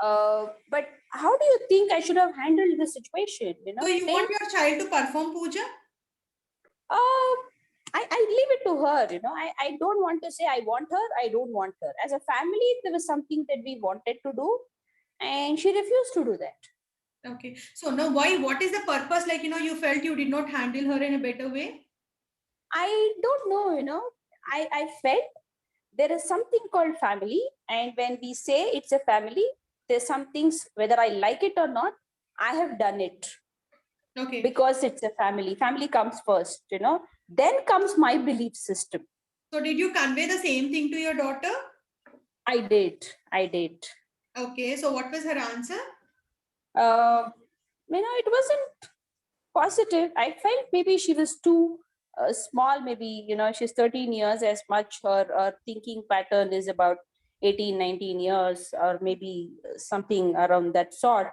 But how do you think I should have handled the situation? So you They, want your child to perform puja? I leave it to her. I don't want to say I want her. I don't want her. As a family, there was something that we wanted to do, and she refused to do that. Okay. So now why? What is the purpose? Like, you felt you did not handle her in a better way? I don't know. I felt there is something called family, and when we say it's a family, there's some things, whether I like it or not, I have done it Okay. because it's a family comes first, then comes my belief system. So did you convey the same thing to your daughter? I did. Okay. So what was her answer? uh, it wasn't positive. I felt maybe she was too small. Maybe she's 13 years. As much her thinking pattern is about 18, 19 years, or maybe something around that sort.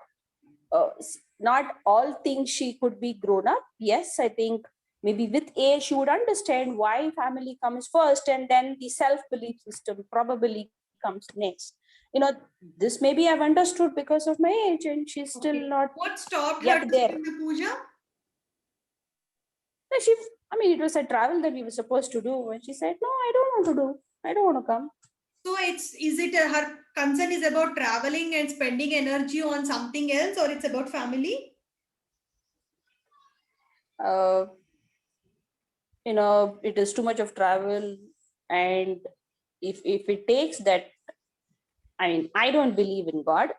Not all things she could be grown up. Yes, I think maybe with age she would understand why family comes first, and then the self belief system probably comes next. This maybe I've understood because of my age, and she's still Okay. not What stopped her yet to sit there. in the puja? No, it was a travel that we were supposed to do, and she said, "No, I don't want to do. I don't want to come." So is it her concern is about traveling and spending energy on something else, or it's about family? Uh, it is too much of travel, and if it takes that, I don't believe in God.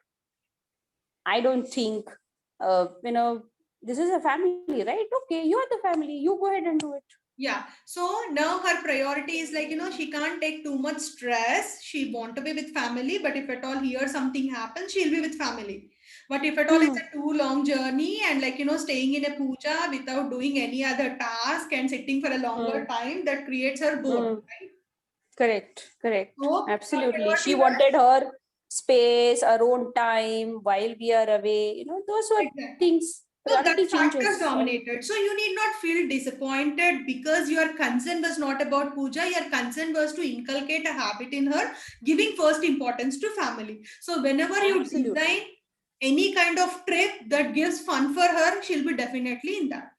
I don't think, this is a family, right? Okay, you are the family. You go ahead and do it. Yeah. So now her priority is like, she can't take too much stress. She want to be with family, but if at all here something happens, she'll be with family. But if at all it's Hmm. a too long journey and like, staying in a puja without doing any other task and sitting for a longer Hmm. time, that creates her bored, Hmm. right? Correct. So her Absolutely. She priority was wanted her space, her own time while we are away. Those were exactly. things, So that priority factors changes. And dominated. So you need not feel disappointed because your concern was not about puja. Your concern was to inculcate a habit in her, giving first importance to family. So whenever you absolutely. design any kind of trip that gives fun for her, she'll be definitely in that.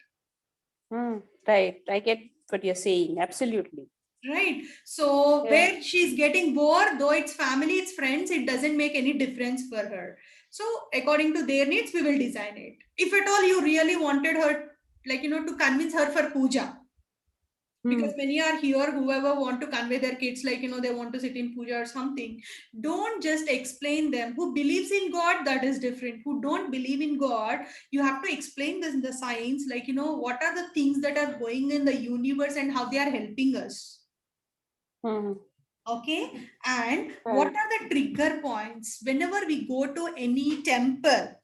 Hmm. Right. I get what you're saying. Absolutely. Right. So Yeah. where she's getting bored, though it's family, it's friends, it doesn't make any difference for her. So according to their needs, we will design it. If at all you really wanted her, like, to convince her for puja, Hmm. because many are here, whoever want to convey their kids, like, they want to sit in puja or something. Don't just explain them. Who believes in God, that is different. Who don't believe in God, you have to explain this in the science, like, what are the things that are going in the universe and how they are helping us. Hmm. Okay. And what Right. are the trigger points? Whenever we go to any temple,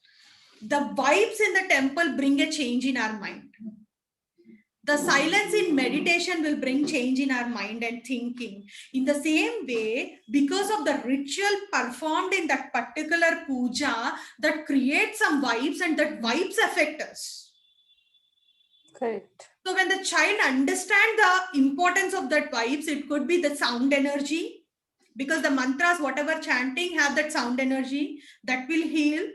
the vibes in the temple bring a change in our mind. The silence in meditation will bring change in our mind and thinking. In the same way, because of the ritual performed in that particular puja, that creates some vibes and that vibes affect us. Correct. So when the child understands the importance of that vibes, it could be the sound energy, because the mantras, whatever chanting, have that sound energy that will heal.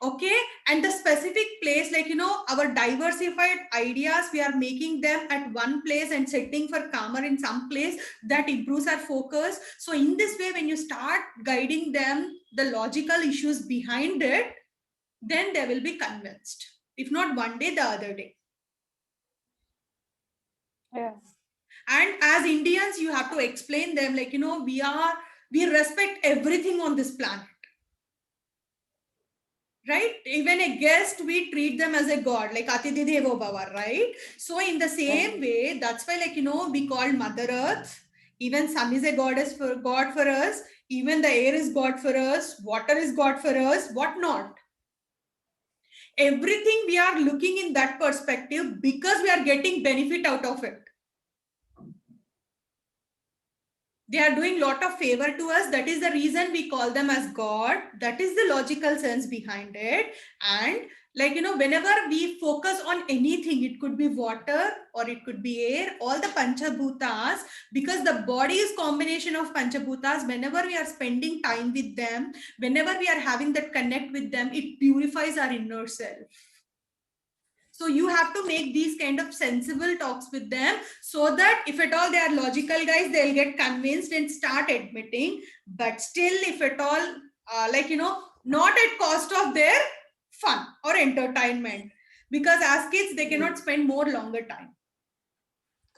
Okay. And the specific place, like, our diversified ideas, we are making them at one place and setting for calmer in some place, that improves our focus. So in this way, when you start guiding them the logical issues behind it, then they will be convinced, if not one day, the other day. Yeah. And as Indians, you have to explain them, like, we respect everything on this planet, right? Even a guest, we treat them as a god, like Atidhi Devo Bhava, right? So in the Right. same way, that's why, like, we call Mother Earth. Even sun is a goddess for god for us. Even the air is god for us. Water is god for us. What not? Everything we are looking in that perspective because we are getting benefit out of it. They are doing lot of favor to us. That is the reason we call them as God. That is the logical sense behind it. And like, whenever we focus on anything, it could be water or it could be air, all the panchabhutas, because the body is combination of panchabhutas. Whenever we are spending time with them, whenever we are having that connect with them, it purifies our inner self. So you have to make these kind of sensible talks with them, so that if at all they are logical guys, they'll get convinced and start admitting. But still, if at all, not at cost of their fun or entertainment, because as kids, they cannot spend more longer time.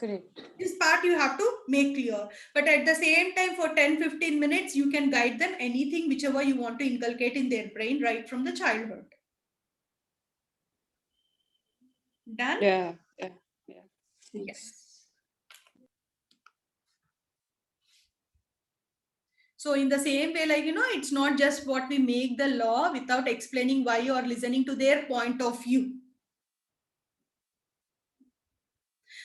Correct. This part you have to make clear. But at the same time, for 10-15 minutes, you can guide them anything, whichever you want to inculcate in their brain right from the childhood. Done? Yeah. Yes. So in the same way, it's not just what we make the law without explaining why you are listening to their point of view.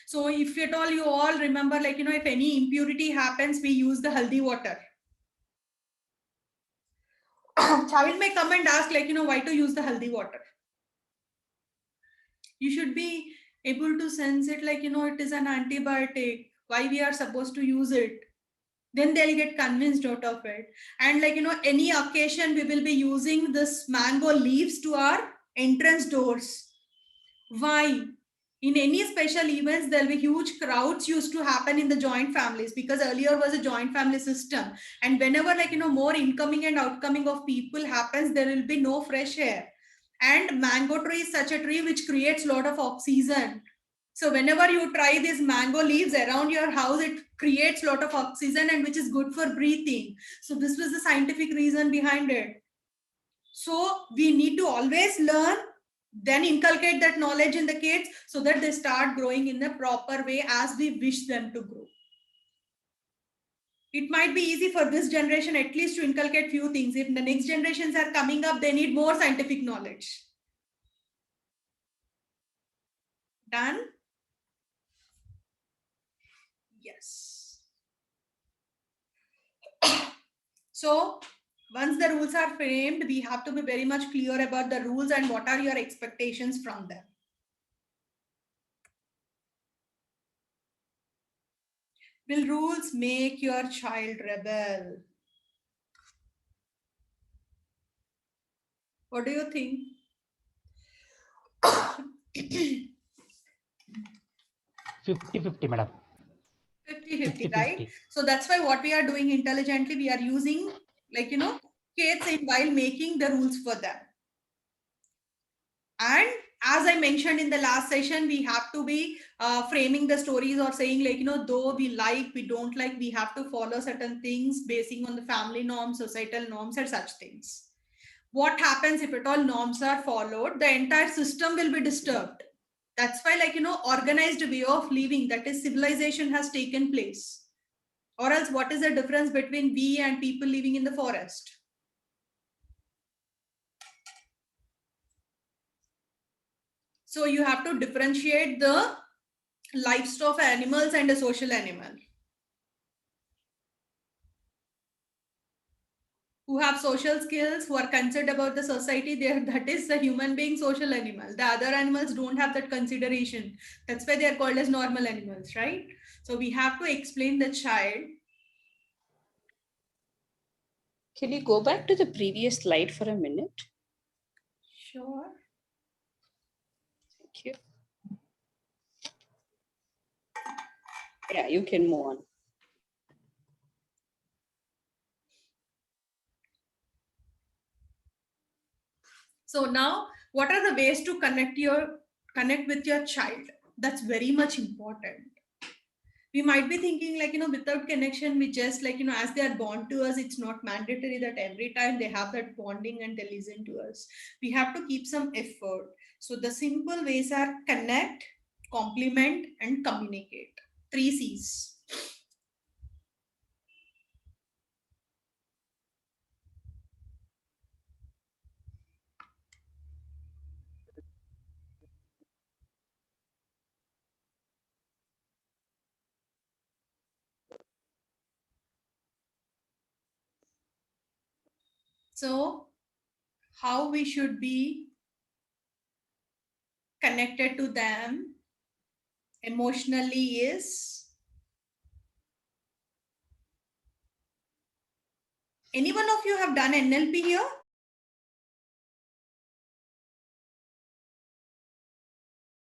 So if at all you all remember, if any impurity happens, we use the haldi water. Child may come and ask, why to use the haldi water? You should be able to sense it, it is an antibiotic. Why we are supposed to use it? Then they'll get convinced out of it. And any occasion, we will be using this mango leaves to our entrance doors. Why? In any special events, there'll be huge crowds used to happen in the joint families, because earlier was a joint family system. And whenever more incoming and outcoming of people happens, there will be no fresh air. And mango tree is such a tree which creates a lot of oxygen. So whenever you try these mango leaves around your house, it creates a lot of oxygen, and which is good for breathing. So this was the scientific reason behind it. So we need to always learn, then inculcate that knowledge in the kids, so that they start growing in the proper way as we wish them to grow. It might be easy for this generation at least to inculcate few things. If the next generations are coming up, they need more scientific knowledge. Done? Yes. So once the rules are framed, we have to be very much clear about the rules and what are your expectations from them. Will rules make your child rebel? What do you think? 50-50, madam. 50-50, right? So that's why what we are doing intelligently, we are using kids in while making the rules for them. And as I mentioned in the last session, we have to be framing the stories or saying though we like, we don't like, we have to follow certain things basing on the family norms, societal norms, and such things. What happens if at all norms are followed? The entire system will be disturbed. That's why organized way of living, that is civilization, has taken place. Or else what is the difference between we and people living in the forest? So you have to differentiate the livestock animals and a social animal. Who have social skills, who are concerned about the society, that is the human being social animal. The other animals don't have that consideration. That's why they are called as normal animals, right? So we have to explain the child. Can you go back to the previous slide for a minute? Sure. Thank you. Yeah, you can move on. So now, what are the ways to connect with your child? That's very much important. We might be thinking without connection, we just as they are born to us, it's not mandatory that every time they have that bonding and they listen to us. We have to keep some effort. So the simple ways are connect, complement, and communicate. 3 C's. So how we should be connected to them emotionally is, any one of you have done NLP here?